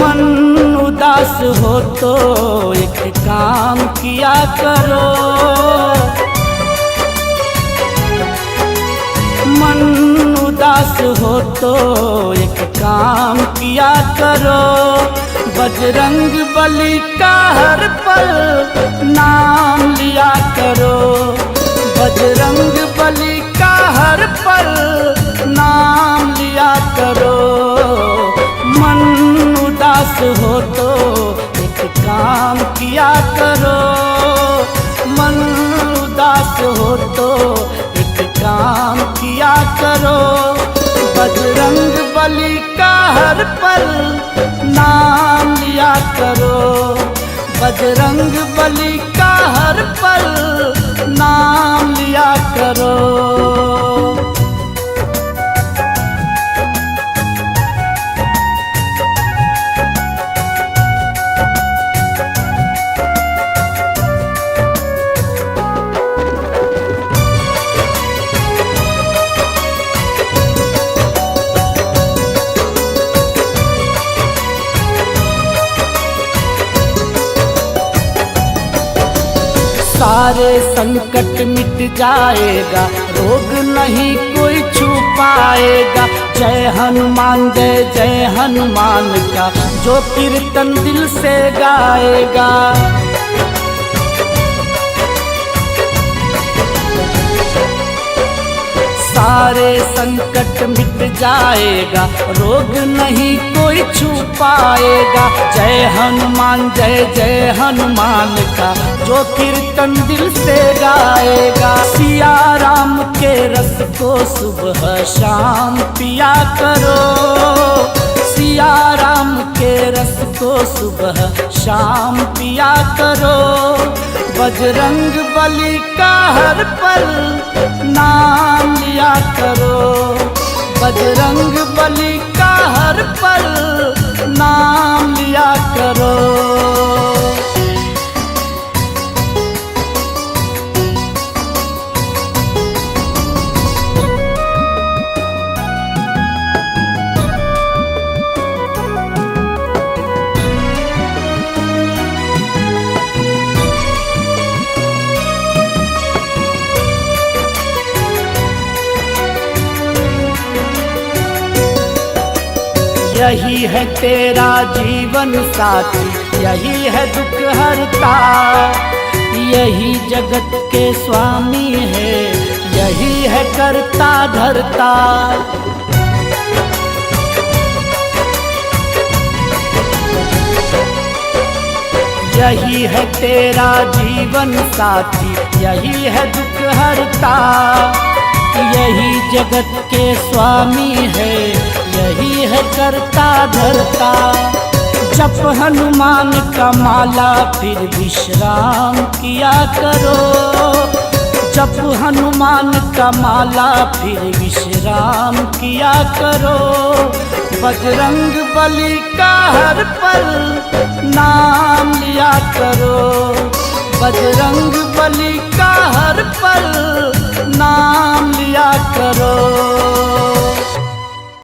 मन उदास हो तो एक काम किया करो, मन उदास हो तो एक काम किया करो, बजरंग बली का हर पल नाम लिया करो, बजरंग बली का हर पल नाम लिया करो। मन उदास हो तो एक काम किया करो, मन उदास हो तो एक काम किया करो, बजरंग बली का हर पल नाम लिया करो, बजरंग बली का हर पल नाम लिया करो। सारे संकट मिट जाएगा, रोग नहीं कोई छू पाएगा। जय हनुमान जय जय हनुमान का जो कीर्तन दिल से गाएगा। सारे संकट मिट जाएगा, रोग नहीं कोई छू पाएगा। जय जय हनुमान का जो कीर्तन दिल से गाएगा। सिया राम के रस को सुबह शाम पिया करो, सिया राम के रस को सुबह शाम पिया करो, बजरंग बली का हर पल नाम लिया करो, बजरंग बली का हर पल नाम लिया करो। यही है तेरा जीवन साथी, यही है दुख हरता, यही जगत के स्वामी है, यही है करता धरता। यही है तेरा जीवन साथी, यही है दुख हरता, यही जगत के स्वामी है, यही है करता धरता। जप हनुमान का माला फिर विश्राम किया करो, जप हनुमान का माला फिर विश्राम किया करो, बजरंग बली का हर पल नाम लिया करो, बजरंग बली का हर पल